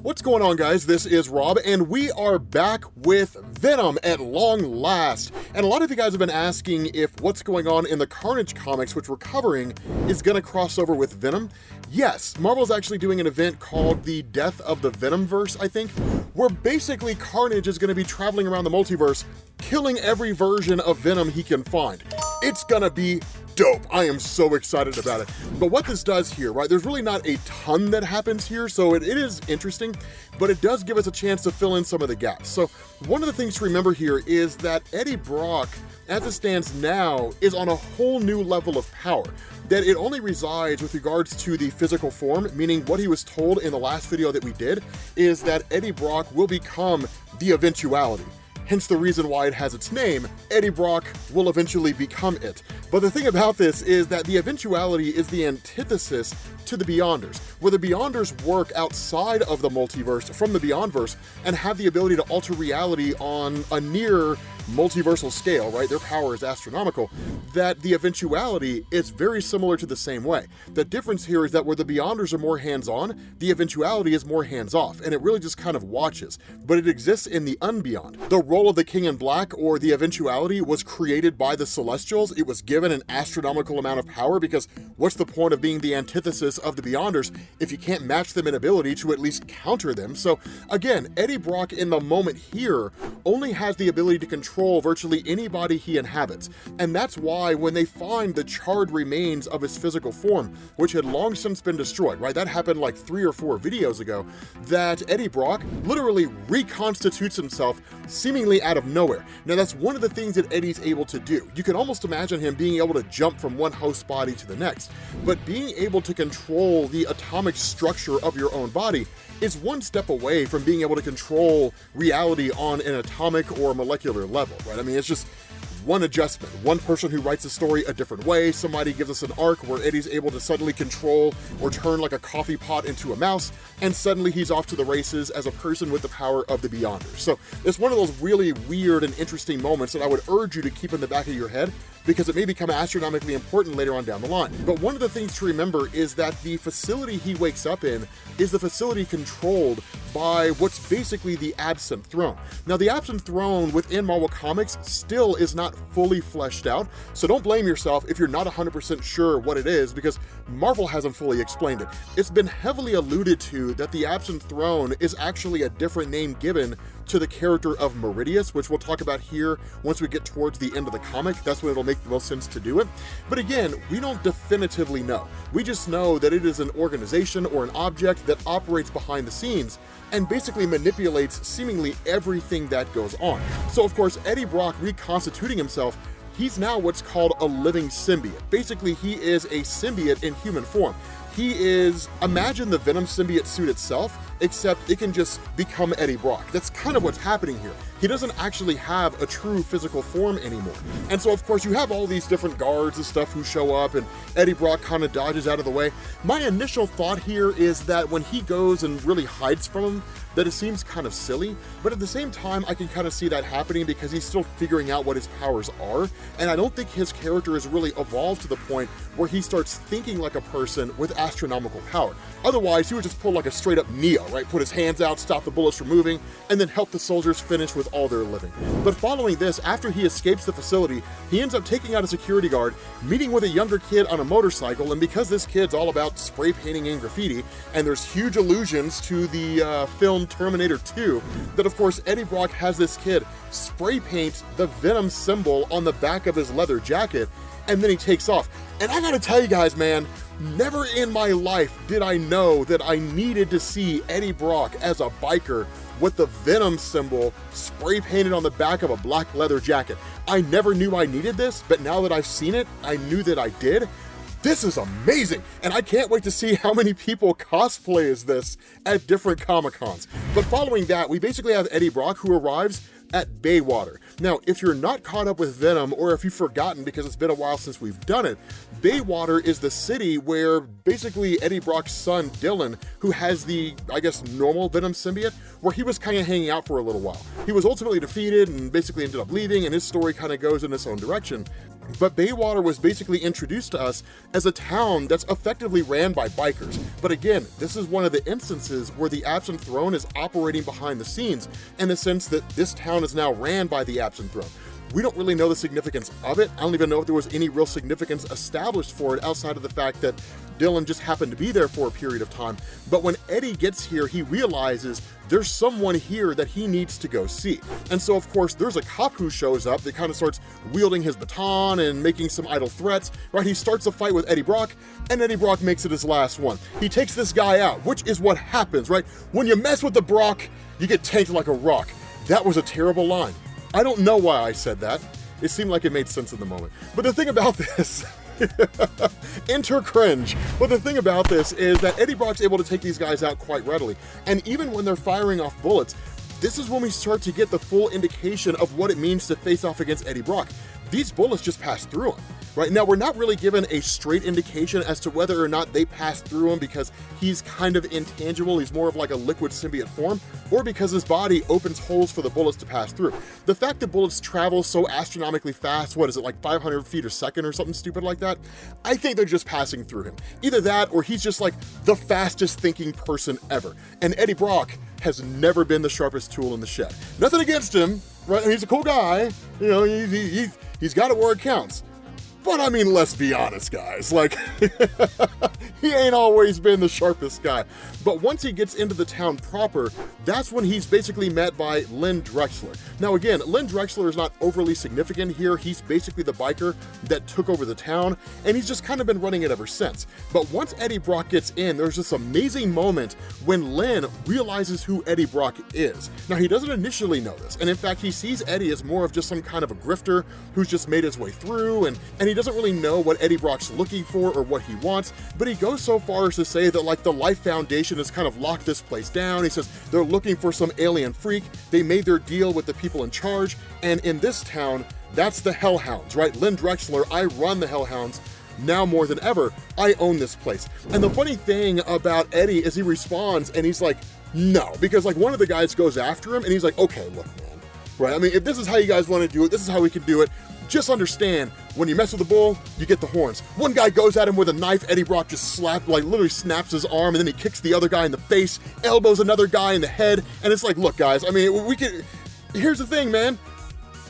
What's going on, guys? This is Rob, and we are back with Venom at long last. And a lot of you guys have been asking if what's going on in the Carnage comics, which we're covering, is going to cross over with Venom. Yes, Marvel's actually doing an event called the Death of the Venomverse, I think, where basically Carnage is going to be traveling around the multiverse, killing every version of Venom he can find. It's gonna be dope. I am so excited about it. But what this does here, right, there's really not a ton that happens here, so it is interesting, but it does give us a chance to fill in some of the gaps. So one of the things to remember here is that Eddie Brock, as it stands now, is on a whole new level of power. That it only resides with regards to the physical form, meaning what he was told in the last video that we did is that Eddie Brock will become the eventuality. Hence the reason why it has its name. Eddie Brock will eventually become it. But the thing about this is that the eventuality is the antithesis to the Beyonders, where the Beyonders work outside of the multiverse from the Beyondverse and have the ability to alter reality on a near multiversal scale, right? Their power is astronomical. That the eventuality is very similar to the same way. The difference here is that where the Beyonders are more hands-on, the eventuality is more hands-off, and it really just kind of watches. But it exists in the unbeyond. The role of the King in Black, or the eventuality, was created by the Celestials. It was given an astronomical amount of power because what's the point of being the antithesis of the Beyonders if you can't match them in ability to at least counter them? So again, Eddie Brock in the moment here only has the ability to control virtually anybody he inhabits. And that's why when they find the charred remains of his physical form, which had long since been destroyed, right? That happened like 3 or 4 videos ago, that Eddie Brock literally reconstitutes himself seemingly out of nowhere. Now that's one of the things that Eddie's able to do. You can almost imagine him being able to jump from one host body to the next, but being able to control the atomic structure of your own body is one step away from being able to control reality on an atomic or molecular level, right? I mean, it's just one adjustment, one person who writes a story a different way. Somebody gives us an arc where Eddie's able to suddenly control or turn like a coffee pot into a mouse, and suddenly he's off to the races as a person with the power of the Beyonders. So it's one of those really weird and interesting moments that I would urge you to keep in the back of your head, because it may become astronomically important later on down the line. But one of the things to remember is that the facility he wakes up in is the facility controlled by what's basically the Absent Throne. Now, the Absent Throne within Marvel Comics still is not fully fleshed out, so don't blame yourself if you're not 100% sure what it is, because Marvel hasn't fully explained it. It's been heavily alluded to that the Absent Throne is actually a different name given to the character of Meridius, which we'll talk about here once we get towards the end of the comic. That's when it'll make the most sense to do it. But again, we don't definitively know. We just know that it is an organization or an object that operates behind the scenes and basically manipulates seemingly everything that goes on. So of course, Eddie Brock reconstituting himself, he's now what's called a living symbiote. Basically, he is a symbiote in human form. He is, imagine the Venom symbiote suit itself, except it can just become Eddie Brock. That's kind of what's happening here. He doesn't actually have a true physical form anymore. And so of course you have all these different guards and stuff who show up, and Eddie Brock kind of dodges out of the way. My initial thought here is that when he goes and really hides from him, that it seems kind of silly, but at the same time, I can kind of see that happening because he's still figuring out what his powers are, and I don't think his character has really evolved to the point where he starts thinking like a person with astronomical power. Otherwise, he would just pull like a straight up Neo, right? Put his hands out, stop the bullets from moving, and then help the soldiers finish with all their living. But following this, after he escapes the facility, he ends up taking out a security guard, meeting with a younger kid on a motorcycle, and because this kid's all about spray painting and graffiti, and there's huge allusions to the film Terminator 2, that of course Eddie Brock has this kid spray paint the Venom symbol on the back of his leather jacket, and then he takes off. And I gotta tell you guys, man, never in my life did I know that I needed to see Eddie Brock as a biker with the Venom symbol spray painted on the back of a black leather jacket. I never knew I needed this, but now that I've seen it, I knew that I did. This is amazing, and I can't wait to see how many people cosplay as this at different Comic-Cons. But following that, we basically have Eddie Brock, who arrives at Baywater. Now, if you're not caught up with Venom, or if you've forgotten because it's been a while since we've done it, Baywater is the city where basically Eddie Brock's son, Dylan, who has the, I guess, normal Venom symbiote, where he was kind of hanging out for a little while. He was ultimately defeated and basically ended up leaving, and his story kind of goes in its own direction. But Baywater was basically introduced to us as a town that's effectively ran by bikers. But again, this is one of the instances where the Absent Throne is operating behind the scenes in the sense that this town is now ran by the Absent Throne. We don't really know the significance of it. I don't even know if there was any real significance established for it outside of the fact that Dylan just happened to be there for a period of time. But when Eddie gets here, he realizes there's someone here that he needs to go see. And so, of course, there's a cop who shows up that kind of starts wielding his baton and making some idle threats, right? He starts a fight with Eddie Brock, and Eddie Brock makes it his last one. He takes this guy out, which is what happens, right? When you mess with the Brock, you get tanked like a rock. That was a terrible line. I don't know why I said that. It seemed like it made sense in the moment. But the thing about this, enter cringe. But the thing about this is that Eddie Brock's able to take these guys out quite readily. And even when they're firing off bullets, this is when we start to get the full indication of what it means to face off against Eddie Brock. These bullets just pass through him. Right now, we're not really given a straight indication as to whether or not they pass through him because he's kind of intangible, he's more of like a liquid symbiote form, or because his body opens holes for the bullets to pass through. The fact that bullets travel so astronomically fast, what is it, like 500 feet a second or something stupid like that? I think they're just passing through him. Either that, or he's just like the fastest thinking person ever. And Eddie Brock has never been the sharpest tool in the shed. Nothing against him, right? He's a cool guy, you know, he's got it where it counts. But I mean, let's be honest, guys, like, he ain't always been the sharpest guy. But once he gets into the town proper, that's when he's basically met by Len Drexler. Now again, Len Drexler is not overly significant here. He's basically the biker that took over the town, and he's just kind of been running it ever since. But once Eddie Brock gets in, there's this amazing moment when Len realizes who Eddie Brock is. Now, he doesn't initially know this, and in fact, he sees Eddie as more of just some kind of a grifter who's just made his way through, and he doesn't really know what Eddie Brock's looking for or what he wants, but he goes so far as to say that like the Life Foundation has kind of locked this place down. He says they're looking for some alien freak. They made their deal with the people in charge, and in this town, that's the Hellhounds, right? Len Drexler, I run the Hellhounds. Now more than ever, I own this place. And the funny thing about Eddie is he responds and he's like, no, because like one of the guys goes after him and he's like, okay, look, man, right? I mean, if this is how you guys want to do it, this is how we can do it. Just understand, when you mess with the bull, you get the horns. One guy goes at him with a knife, Eddie Brock just literally snaps his arm, and then he kicks the other guy in the face, elbows another guy in the head, and it's like, look guys, I mean, here's the thing, man.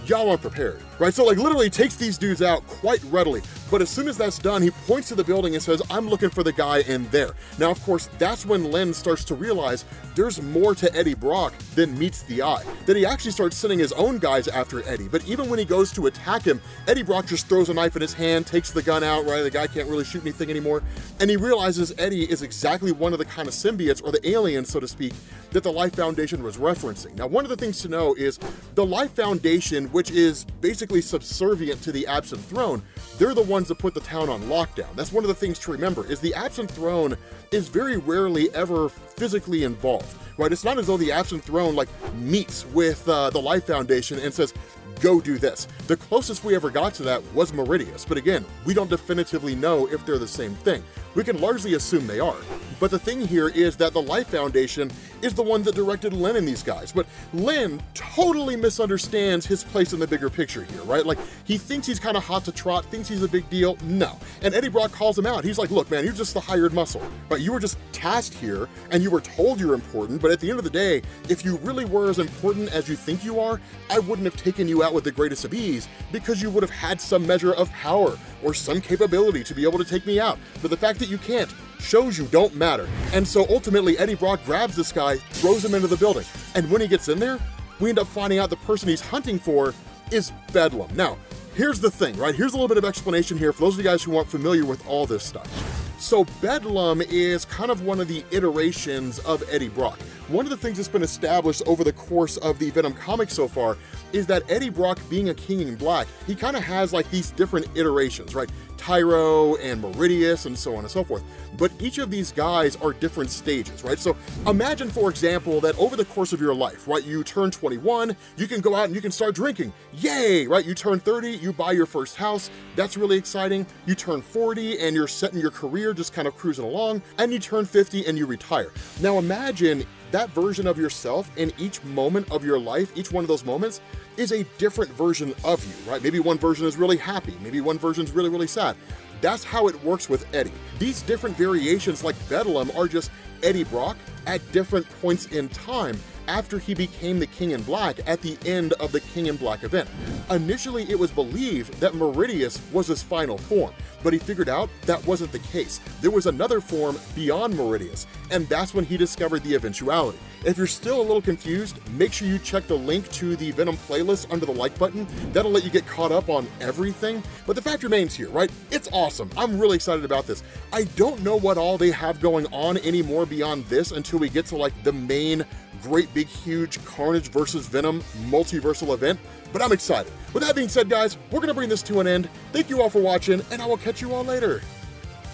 Y'all aren't prepared, right? So like literally takes these dudes out quite readily. But as soon as that's done, he points to the building and says, I'm looking for the guy in there. Now, of course, that's when Len starts to realize there's more to Eddie Brock than meets the eye. That he actually starts sending his own guys after Eddie. But even when he goes to attack him, Eddie Brock just throws a knife in his hand, takes the gun out, right? The guy can't really shoot anything anymore. And he realizes Eddie is exactly one of the kind of symbiotes, or the aliens, so to speak, that the Life Foundation was referencing. Now, one of the things to know is the Life Foundation, which is basically subservient to the Absent Throne, they're the ones that put the town on lockdown. That's one of the things to remember, is the Absent Throne is very rarely ever physically involved, right? It's not as though the Absent Throne like meets with the Life Foundation and says, go do this. The closest we ever got to that was Meridius, but again, we don't definitively know if they're the same thing. We can largely assume they are. But the thing here is that the Life Foundation is the one that directed Len and these guys. But Len totally misunderstands his place in the bigger picture here, right? Like, he thinks he's kind of hot to trot, thinks he's a big deal. No. And Eddie Brock calls him out. He's like, look, man, you're just the hired muscle, right? You were just tasked here and you were told you're important, but at the end of the day, if you really were as important as you think you are, I wouldn't have taken you out with the greatest of ease, because you would have had some measure of power or some capability to be able to take me out. But the fact that you can't shows you don't matter. And so ultimately, Eddie Brock grabs this guy, throws him into the building. And when he gets in there, we end up finding out the person he's hunting for is Bedlam. Now, here's the thing, right? Here's a little bit of explanation here for those of you guys who aren't familiar with all this stuff. So Bedlam is kind of one of the iterations of Eddie Brock. One of the things that's been established over the course of the Venom comics so far is that Eddie Brock, being a king in black, he kind of has like these different iterations, right? Tyro and Meridius and so on and so forth. But each of these guys are different stages, right? So imagine, for example, that over the course of your life, right, you turn 21, you can go out and you can start drinking. Yay, right? You turn 30, you buy your first house. That's really exciting. You turn 40 and you're setting your career, just kind of cruising along. And you turn 50 and you retire. Now imagine that version of yourself in each moment of your life, each one of those moments, is a different version of you, right? Maybe one version is really happy, maybe one version's really, really sad. That's how it works with Eddie. These different variations like Bedlam are just Eddie Brock at different points in time after he became the King in Black at the end of the King in Black event. Initially, it was believed that Meridius was his final form, but he figured out that wasn't the case. There was another form beyond Meridius, and that's when he discovered the eventuality. If you're still a little confused, make sure you check the link to the Venom playlist under the like button. That'll let you get caught up on everything. But the fact remains here, right? It's awesome. I'm really excited about this. I don't know what all they have going on anymore beyond this until we get to like the main great big huge Carnage versus Venom multiversal event, but I'm excited. With that being said, guys, we're gonna bring this to an end. Thank you all for watching, and I will catch you all later.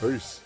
Peace.